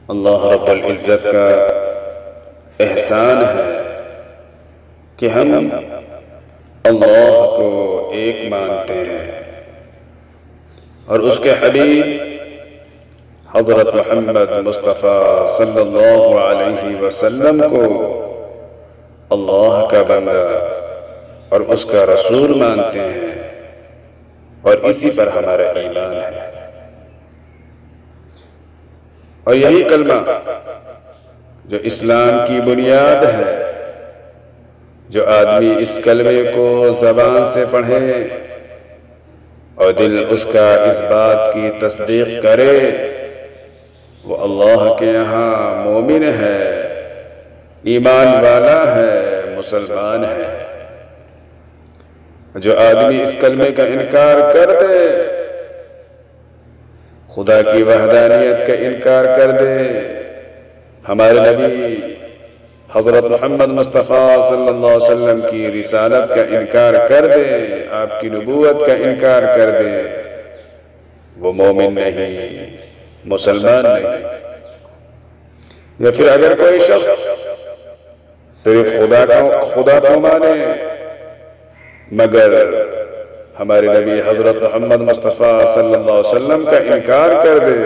اللہ رب العزت کا احسان ہے کہ ہم اللہ کو ایک مانتے ہیں اور اس کے حبیب حضرت محمد مصطفیٰ صلی اللہ علیہ وسلم کو اللہ کا بندہ اور اس کا رسول مانتے ہیں، اور اسی پر ہمارا ایمان ہے۔ اور یہی کلمہ جو اسلام کی بنیاد ہے، جو آدمی اس کلمے کو زبان سے پڑھے اور دل اس کا اس بات کی تصدیق کرے، وہ اللہ کے یہاں مومن ہے، ایمان والا ہے، مسلمان ہے۔ جو آدمی اس کلمے کا انکار کر دے، خدا کی وحدانیت کا انکار کر دے، ہمارے نبی حضرت محمد مصطفیٰ صلی اللہ علیہ وسلم کی رسالت کا انکار کر دے، آپ کی نبوت کا انکار کر دے، وہ مومن نہیں، مسلمان نہیں۔ یا پھر اگر کوئی شخص صرف خدا کو مانے مگر ہمارے نبی حضرت محمد مصطفیٰ صلی اللہ علیہ وسلم کا انکار کر دے،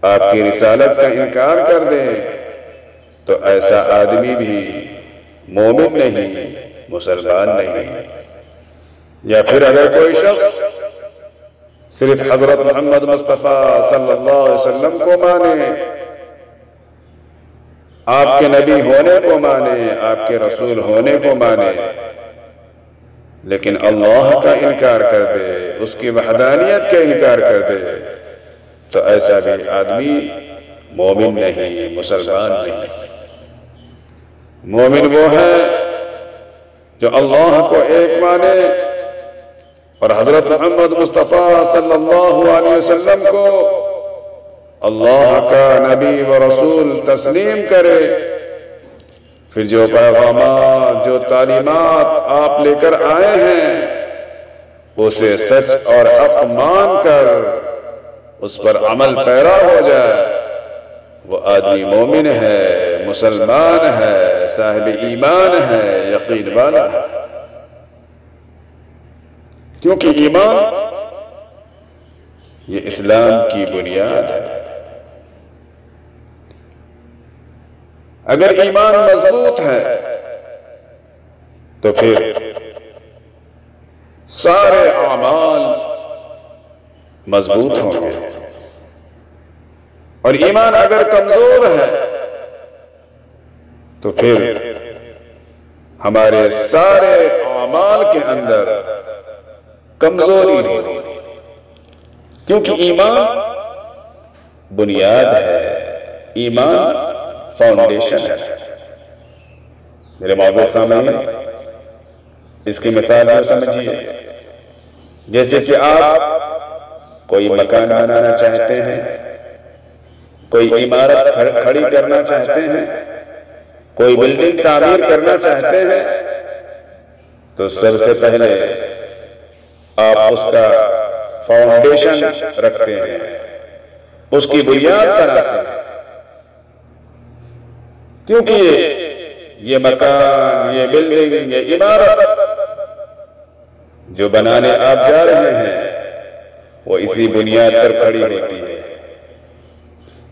آپ کی رسالت کا انکار کر دے، تو ایسا آدمی بھی مومن نہیں، مسلمان نہیں۔ یا پھر اگر کوئی شخص صرف حضرت محمد مصطفیٰ صلی اللہ علیہ وسلم کو مانے، آپ کے نبی ہونے کو مانے، آپ کے رسول ہونے کو مانے، لیکن اللہ کا انکار کر دے، اس کی وحدانیت کا انکار کر دے، تو ایسا بھی آدمی مومن نہیں، مسلمان نہیں۔ مومن وہ ہے جو اللہ کو ایک مانے اور حضرت محمد مصطفیٰ صلی اللہ علیہ وسلم کو اللہ کا نبی و رسول تسلیم کرے، پھر جو پیغامات، جو تعلیمات آپ لے کر آئے ہیں، اسے سچ اور حق مان کر اس پر عمل پیرا ہو جائے، وہ آدمی مومن ہے، مسلمان ہے، صاحب ایمان ہے، یقین والا ہے۔ کیونکہ ایمان یہ اسلام کی بنیاد ہے۔ اگر ایمان مضبوط ہے تو پھر سارے اعمال مضبوط ہوں گے، اور ایمان اگر کمزور ہے تو پھر ہمارے سارے اعمال کے اندر کمزوری ہوگی، کیونکہ ایمان بنیاد ہے، ایمان فاؤنڈیشن ہے۔ میرے معزز سامعین، اس کی مثال کو سمجھیے، جیسے کہ آپ کوئی مکان بنانا چاہتے ہیں، کوئی عمارت کھڑی کرنا چاہتے ہیں، کوئی بلڈنگ تعمیر کرنا چاہتے ہیں، تو سب سے پہلے آپ اس کا فاؤنڈیشن رکھتے ہیں، اس کی بنیاد بناتے ہیں، کیونکہ یہ مکان، یہ بلڈنگ، یہ عمارت جو بنانے آپ جا رہے ہیں وہ اسی بنیاد پر کھڑی ہوتی ہے،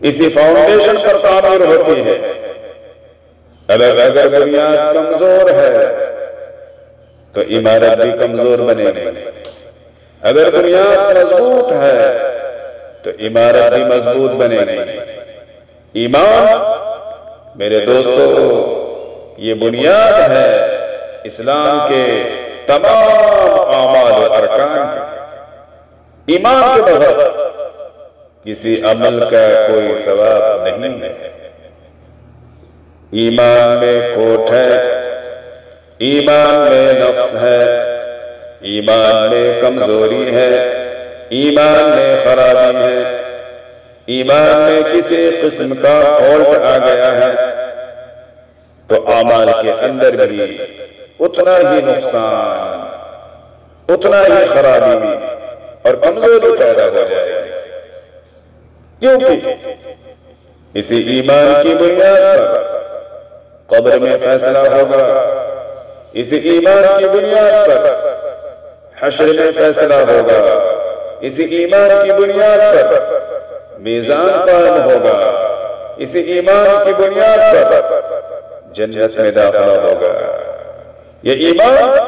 اسی فاؤنڈیشن پر تعمیر ہوتی ہے۔ اگر بنیاد کمزور ہے تو عمارت بھی کمزور بنے گی، اگر بنیاد مضبوط ہے تو عمارت بھی مضبوط بنے گی۔ ایمان میرے دوستو یہ بنیاد ہے اسلام کے تمام اعمال و ارکان کی۔ ایمان کے بغیر کسی عمل کا کوئی ثواب نہیں ہے۔ ایمان میں کھوٹ ہے، ایمان میں نقص ہے، ایمان میں کمزوری ہے، ایمان میں خرابی ہے، ایمان میں کسی قسم کا فالٹ آ گیا ہے تو اعمال کے اندر بھی اتنا ہی نقصان، اتنا ہی خرابی اور کمزوری پیدا ہو جائے گی، کیونکہ اسی ایمان کی بنیاد پر قبر میں فیصلہ ہوگا، اسی ایمان کی بنیاد پر حشر میں فیصلہ ہوگا، اسی ایمان کی بنیاد پر میزان قائم ہوگا، اسی ایمان کی بنیاد پر جنت میں داخلہ ہوگا۔ یہ ایمان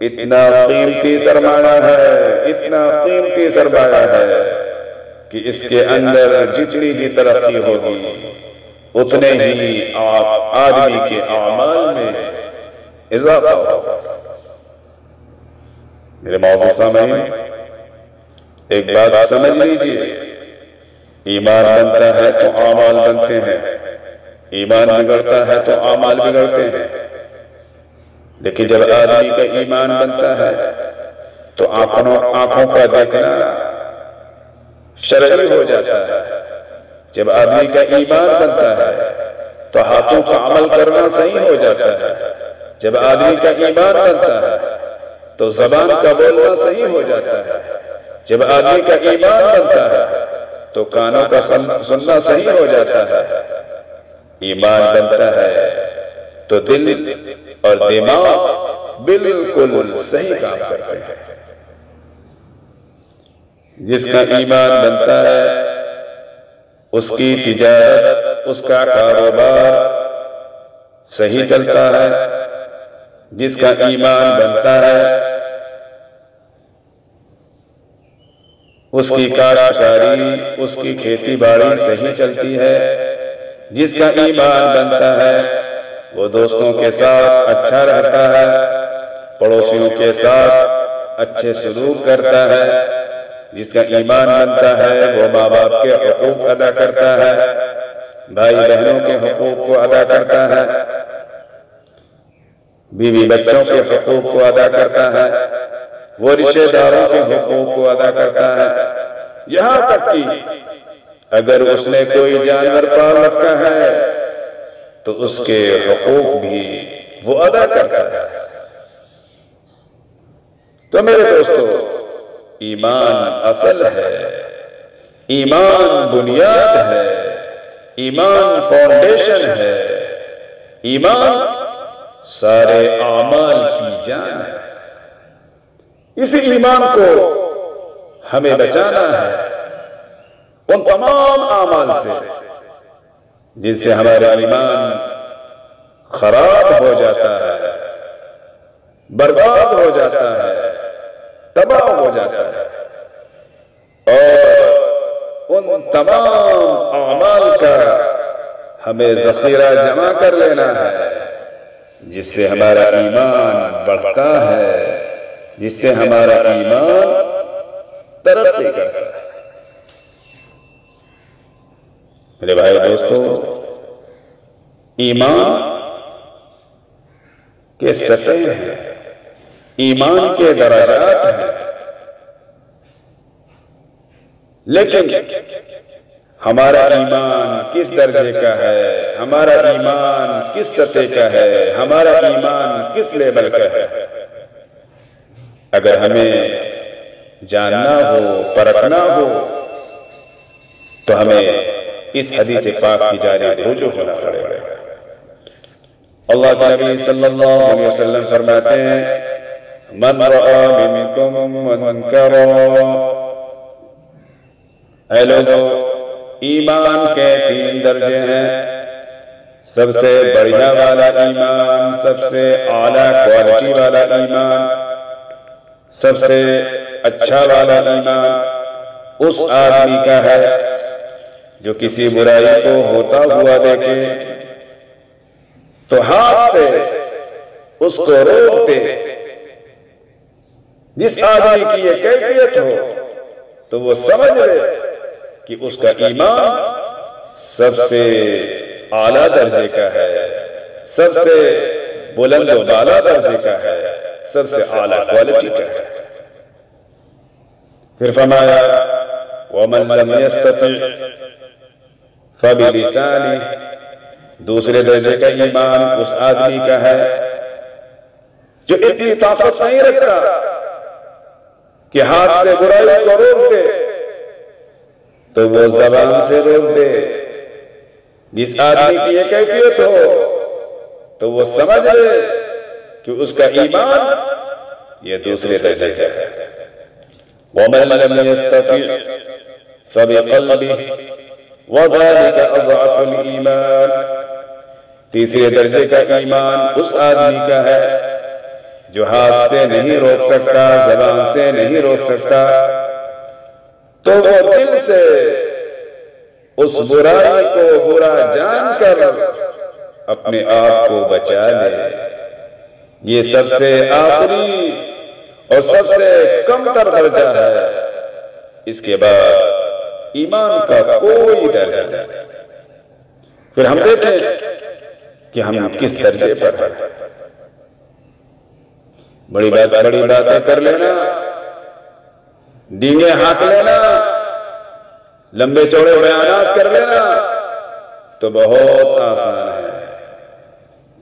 اتنا قیمتی سرمایہ ہے، اتنا قیمتی سرمایہ ہے کہ اس کے اندر جتنی ہی ترقی ہوگی اتنے ہی آدمی کے اعمال میں اضافہ ہوگا۔ میرے معزز سامعین، ایک بات سمجھ لیجئے، ایمان بنتا ہے تو اعمال بنتے ہیں، ایمان بگڑتا ہے تو اعمال بگڑتے ہیں۔ لیکن جب آدمی کا ایمان بنتا ہے تو آنکھوں کا دیکھنا شرعی ہو جاتا ہے، جب آدمی کا ایمان بنتا ہے تو ہاتھوں کا عمل کرنا صحیح ہو جاتا ہے، جب آدمی کا ایمان بنتا ہے تو زبان کا بولنا صحیح ہو جاتا ہے، جب آدمی کا ایمان بنتا ہے تو کانوں کا سننا صحیح ہو جاتا ہے۔ ایمان بنتا ہے تو دل اور دماغ بالکل صحیح کام کرتے ہیں۔ جس کا ایمان بنتا ہے اس کی تجارت، اس کا کاروبار صحیح چلتا ہے، جس کا ایمان بنتا ہے اس کی کاشتکاری، اس کی کھیتی باڑی صحیح چلتی ہے، جس کا ایمان بنتا ہے وہ دوستوں کے ساتھ اچھا رہتا ہے، پڑوسیوں کے ساتھ اچھے سلوک کرتا ہے، جس کا ایمان بنتا ہے وہ ماں باپ کے حقوق ادا کرتا ہے، بھائی بہنوں کے حقوق کو ادا کرتا ہے، بیوی بچوں کے حقوق کو ادا کرتا ہے، وہ رشتہ داروں کے حقوق کو ادا کرتا ہے، یہاں تک کہ اگر اس نے کوئی جانور پال رکھا ہے تو اس کے حقوق بھی وہ ادا کرتا ہے۔ تو میرے دوستو، ایمان اصل ہے، ایمان بنیاد ہے، ایمان فاؤنڈیشن ہے، ایمان سارے اعمال کی جان ہے۔ اسی ایمان کو ہمیں بچانا ہے ان تمام اعمال سے جن سے ہمارا ایمان خراب ہو جاتا ہے، برباد ہو جاتا ہے، تباہ ہو جاتا ہے، اور ان تمام اعمال کا ہمیں ذخیرہ جمع کر لینا ہے جس سے ہمارا ایمان بڑھتا ہے، جس سے ہمارا ایمان ترقی کرتا ہے۔ میرے بھائی دوستو، ایمان کے سطح ہیں، ایمان کے درجات ہیں، لیکن ہمارا ایمان کس درجے کا ہے، ہمارا ایمان کس سطح کا ہے، ہمارا ایمان کس لیول کا ہے، اگر ہمیں جاننا ہو، پرکھنا ہو تو ہمیں اس حدیث پاک کی جانب رجوع ہونا پڑے گا۔ اللہ کے نبی صلی اللہ علیہ وسلم فرماتے ہیں، من رأى منکم منکرا، اے لوگو، ایمان کے 3 درجے ہیں، سب سے بڑھیا والا ایمان، سب سے اعلیٰ کوالٹی والا ایمان، سب سے اچھا والا ایمان اس آدمی کا ہے جو کسی برائی کو ہوتا ہوا دیکھے تو ہاتھ سے اس کو روک دے۔ جس آدمی کی یہ کیفیت ہو تو وہ سمجھ لے کہ اس کا ایمان سب سے اعلیٰ درجے کا ہے، سب سے بلند و بالا درجے کا ہے، سب سے اعلیٰ کوالٹی کا ہے۔ پھر فرمایا وَمَن لَمْ يَسْتَطِعْ فَبِلِسَانِهِ، دوسرے درجے کا ایمان اس آدمی کا ہے جو اتنی طاقت نہیں رکھتا کہ ہاتھ سے برائی کو روک دے، تو وہ زبان سے روک دے، جس آدمی کی یہ کیفیت ہو تو وہ سمجھ لے کہ اس کا ایمان یہ دوسرے درجے کا ہے۔ وَمَن لَّمْ يَسْتَطِعْ فَبِقَلْبِهِ وَذَلِكَ أَضْعَفُ الْإِيمَانِ۔ تیسرے درجے کا ایمان اس آدمی کا ہے جو ہاتھ سے نہیں روک سکتا، زبان سے نہیں روک سکتا، تو وہ دل سے اس برائی کو برا جان کر اپنے آپ کو بچا لے۔ یہ سب سے آخری اور سب سے کم تر درجہ ہے، اس کے بعد ایمان کا کوئی درجہ نہیں۔ پھر ہم دیکھیں کہ ہم کس درجے پر ہیں۔ بڑی باتیں کر لینا، ڈینگیں ہانک لینا، لمبے چوڑے بیانات کر لینا تو بہت آسان ہے،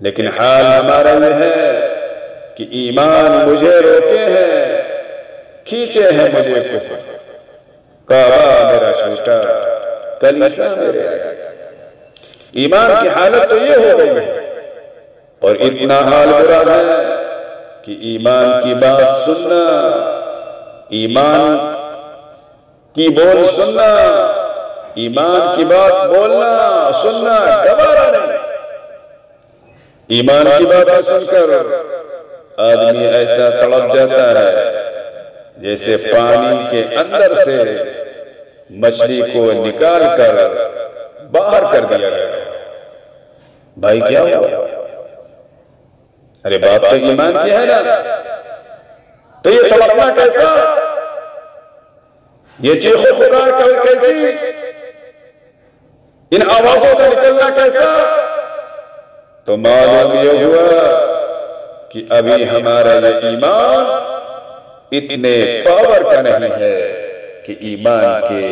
لیکن حال ہمارا یہ ہے کہ ایمان مجھے روکے ہیں، کھینچے ہیں مجھے کفر، کعبہ میرا چھوٹا، کلیسا میرے آیا۔ ایمان کی حالت تو یہ ہو گئی ہے، اور اتنا حال برا ہے کہ ایمان کی بات سننا، ایمان کی بول سننا، ایمان کی بات بولنا سننا گوارا نہیں۔ ایمان کی باتیں سن کر آدمی ایسا تڑپ جاتا ہے جیسے پانی کے اندر سے مچھلی کو نکال کر باہر کر دیا گیا۔ بھائی کیا ہوا؟ ارے بات تو ایمان کی ہے نا، تو یہ تڑپنا کیسا، یہ چیخ و پکار کیسی، ان آوازوں سے نکلنا کیسا؟ تو معلوم یہ ہوا کہ ابھی ہمارا یہ ایمان اتنے پاور کا نہیں ہے کہ ایمان کے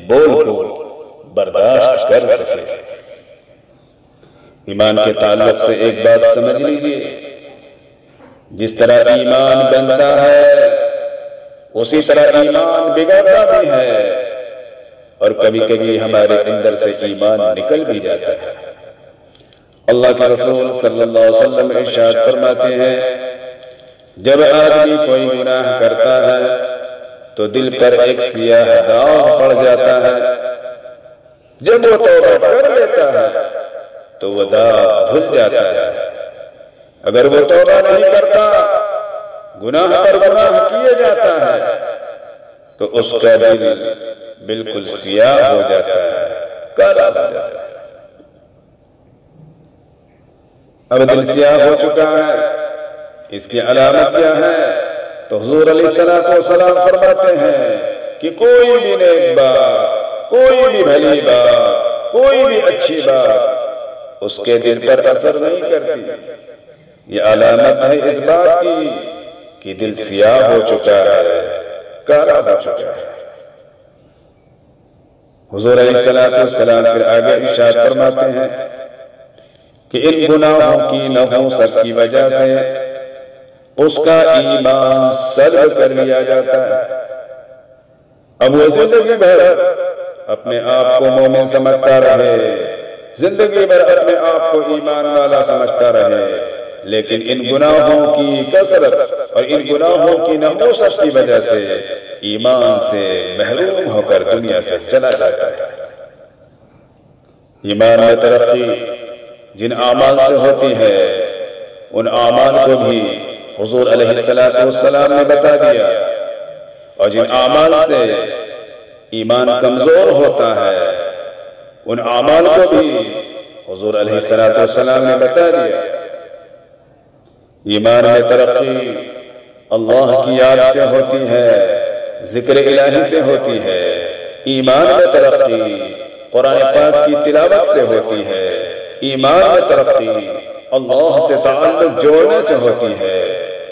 بول کو برداشت کر سکے۔ ایمان کے تعلق سے ایک بات سمجھ لیجئے، جس طرح ایمان بنتا ہے اسی طرح ایمان بگڑتا بھی ہے، اور کبھی کبھی ہمارے اندر سے ایمان نکل بھی جاتا ہے۔ اللہ کے رسول صلی اللہ علیہ وسلم ارشاد فرماتے ہیں، جب آدمی کوئی گناہ کرتا ہے تو دل پر ایک سیاہ داغ پڑ جاتا ہے، جب وہ توبہ کر لیتا ہے تو وہ داغ دھل جاتا ہے۔ اگر وہ توبہ نہیں کرتا، گناہ پر گناہ کیے جاتا ہے، تو اس کا دل بالکل سیاہ ہو جاتا ہے، کالا ہو جاتا ہے۔ اب دل سیاہ ہو چکا ہے، اس کی علامت کیا ہے؟ تو حضور علیہ السلام فرماتے ہیں کہ کوئی بھی نیک بات، کوئی بھی بھلی بات، کوئی بھی اچھی بات اس کے دل پر اثر نہیں کرتی۔ یہ علامت ہے اس بات کی کہ دل سیاہ ہو چکا ہے، کالا ہو چکا ہے۔ حضور علیہ السلام پھر آگے ارشاد فرماتے ہیں کہ ان گناہوں کی نحوست کی وجہ سے اس کا ایمان سلب کر لیا جاتا ہے۔ اب وہ زندگی بھر اپنے آپ کو مومن سمجھتا رہے، زندگی بھر اپنے آپ کو ایمان والا سمجھتا رہے، لیکن ان گناہوں کی کثرت اور ان گناہوں کی نحوست کی وجہ سے ایمان سے محروم ہو کر دنیا سے چلا جاتا ہے۔ ایمان میں ترقی جن اعمال سے ہوتی ہے، ان اعمال کو بھی حضور علیہ السلام نے بتا دیا، اور جن اعمال سے ایمان کمزور ہوتا ہے، ان اعمال کو بھی حضور علیہ السلام نے بتا دیا۔ ایمان میں ترقی اللہ کی یاد سے ہوتی ہے، ذکر الہی سے ہوتی ہے۔ ایمان میں ترقی قرآن پاک کی تلاوت سے ہوتی ہے۔ ایمان میں ترقی اللہ سے تعلق جوڑنے سے ہوتی ہے۔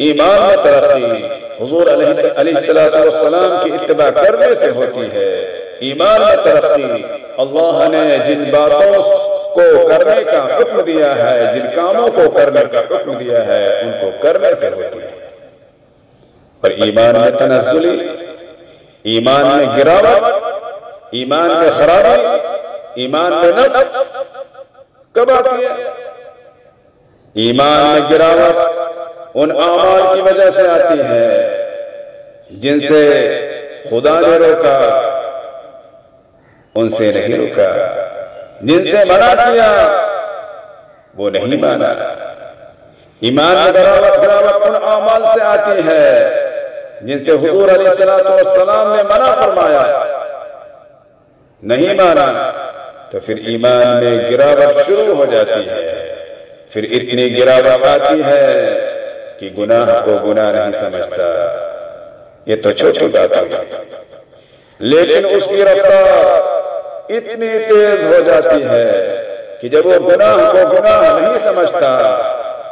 ایمان میں ترقی حضور علیہ السلام کی اتباع کرنے سے ہوتی ہے۔ ایمان میں ترقی اللہ نے جن باتوں کو کرنے کا حکم دیا ہے، جن کاموں کو کرنے کا حکم دیا ہے، ان کو کرنے سے ہوتی ہے۔ اور ایمان میں تنزلی، ایمان میں گراوٹ، ایمان میں خرابی، ایمان میں نقص کب آتی ہے؟ ایمان میں گراوٹ ان اعمال کی وجہ سے آتی ہے جن سے خدا نے روکا، ان سے نہیں روکا، جن سے منع کیا وہ نہیں مانا۔ ایمان میں گراوٹ ان اعمال سے آتی ہے جن سے حضور علیہ السلام نے منع فرمایا، نہیں مانا، تو پھر ایمان میں گراوٹ شروع ہو جاتی ہے۔ پھر اتنی گراوٹ آتی ہے کہ گناہ کو گناہ نہیں سمجھتا، یہ تو چھوٹی بات ہوگی، لیکن اس کی رفتار اتنی تیز ہو جاتی ہے کہ جب وہ گناہ کو گناہ نہیں سمجھتا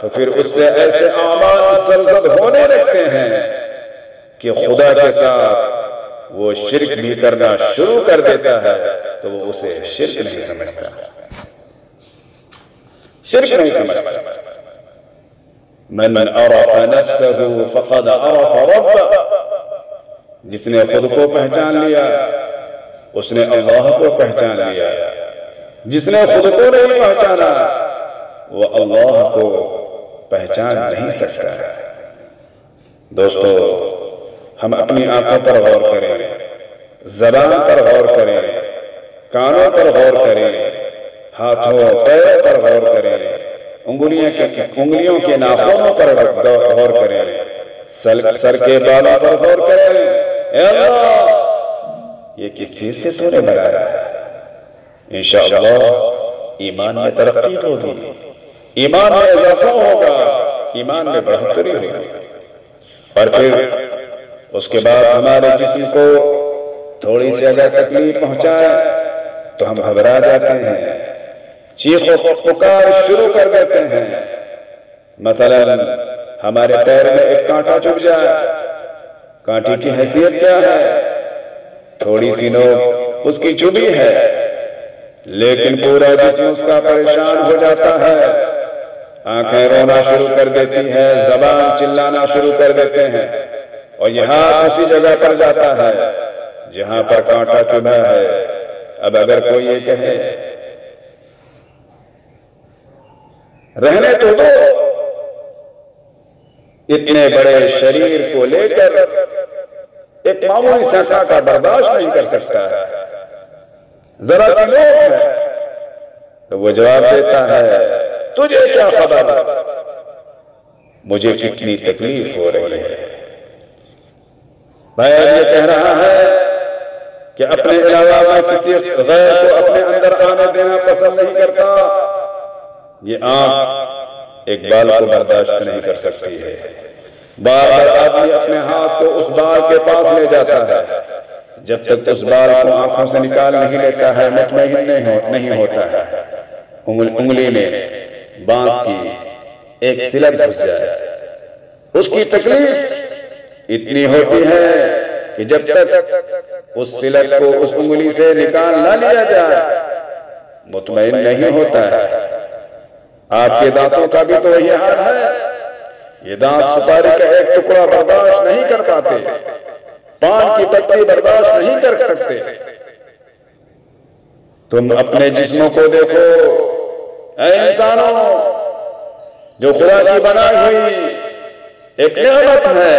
تو پھر اس سے ایسے اعمال سرزد ہونے لگتے ہیں کہ خدا کے ساتھ وہ شرک بھی کرنا شروع کر دیتا ہے، تو وہ اسے شرک نہیں سمجھتا، شرک نہیں سمجھتا۔ من عرف نفسه فقد عرف ربه، جس نے خود کو پہچان لیا اس نے اللہ کو پہچان لیا، جس نے خود کو نہیں پہچانا وہ اللہ کو پہچان نہیں سکتا۔ دوستو، ہم اپنی آنکھوں پر غور کریں، زبان پر غور کریں، کانوں پر غور کریں، ہاتھوں پیروں پر غور کریں، انگلیوں کے ناخنوں پر غور کریں، سر کے بالوں پر غور کریں۔ اے اللہ، یہ کس چیز سے تو نے بنایا ہے؟ انشاءاللہ ایمان میں ترقی ہوگی، ایمان میں اضافہ ہوگا، ایمان میں بڑھوتری ہوگی، اور پھر اس کے بعد ہمارے جسم کو تھوڑی سی اگر تکلیف پہنچائے تو ہم گھبرا جاتے ہیں، چیخ و پکار شروع کر دیتے ہیں۔ مثلا ہمارے پیر میں ایک کانٹا چبھ جائے، کانٹے کی حیثیت کیا ہے؟ تھوڑی سی نوک اس کی چبھی ہے، لیکن پورا جسم اس کا پریشان ہو جاتا ہے، آنکھیں رونا شروع کر دیتی ہے، زبان چلانا شروع کر دیتے ہیں، اور یہ ہاتھ اسی جگہ پر جاتا ہے جہاں پر کانٹا چبھا ہے۔ اب اگر کوئی یہ کہے رہنے تو دو، اتنے بڑے شریر کو لے کر ایک معمولی سا کانٹا برداشت نہیں کر سکتا ہے، ذرا سی نوک ہے، تو وہ جواب دیتا ہے تجھے کیا خبر مجھے کتنی تکلیف ہو رہی ہے۔ میں یہ کہہ رہا ہے کہ اپنے علاوہ میں کسی غیر کو اپنے اندر آنے دینا پسند نہیں کرتا۔ یہ آنکھ ایک بال کو برداشت نہیں کر سکتی ہے، بار بار آدمی اپنے ہاتھ کو اس بال کے پاس لے جاتا ہے، جب تک اس بال کو آنکھوں سے نکال نہیں لیتا ہے مطمئن نہیں ہوتا ہے۔ انگلی میں بانس کی ایک سلٹ گھس جائے، اس کی تکلیف اتنی ہوتی ہے کہ جب تک اس سلٹ کو اس انگلی سے نکال نہ لیا جائے مطمئن نہیں ہوتا ہے۔ آپ کے دانتوں کا بھی تو یہی حال ہے، یہ دانت سپاری کا ایک ٹکڑا برداشت نہیں کر پاتے، پان کی پتی برداشت نہیں کر سکتے۔ تم اپنے جسموں کو دیکھو، اے انسانوں، جو خدا کی بنائی ہوئی ایک نعمت ہے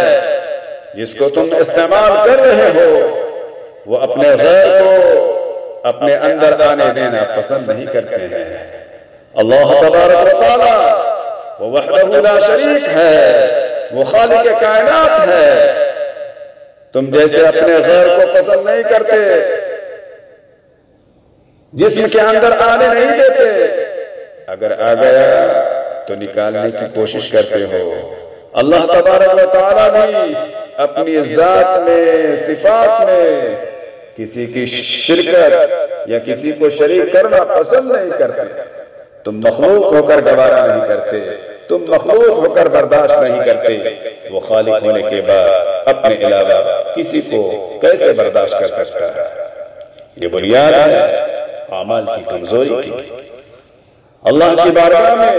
جس کو تم استعمال کر رہے ہو، وہ اپنے غیر کو اپنے اندر آنے دینا پسند نہیں کرتے ہیں۔ اللہ تبارک و تعالی وہ وحدہ لا شریک ہے، وہ خالق کائنات ہے، تم جیسے اپنے غیر کو پسند نہیں کرتے، جسم کے اندر آنے نہیں دیتے، اگر آ گیا تو نکالنے کی کوشش کرتے ہو۔ اللہ تبارک و تعالی بھی اپنی ذات میں، صفات میں کسی کی شرکت یا کسی کو شریک کرنا پسند نہیں کرتے۔ تم مخلوق ہو کر گوارا نہیں کرتے، تم مخلوق ہو کر برداشت نہیں کرتے، وہ خالق ہونے کے بعد اپنے علاوہ کسی کو کیسے برداشت کر سکتا ہے؟ یہ بنیاد ہے اعمال کی کمزوری کی۔ اللہ کی بارگاہ میں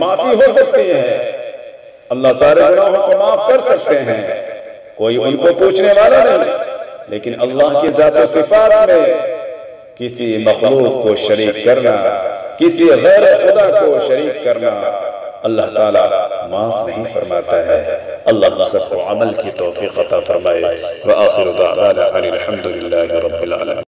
معافی ہو سکتی ہے، اللہ سارے گناہوں کو معاف کر سکتے ہیں، کوئی ان کو پوچھنے والا نہیں، لیکن اللہ کی ذات و صفات میں کسی مخلوق کو شریک کرنا کسی غیر خدا کو شریک کرنا اللہ تعالیٰ معاف نہیں فرماتا ہے۔ اللہ ہم سب کو عمل کی توفیق عطا فرمائے۔ وآخر دعوانا ان الحمد للہ رب العالمین۔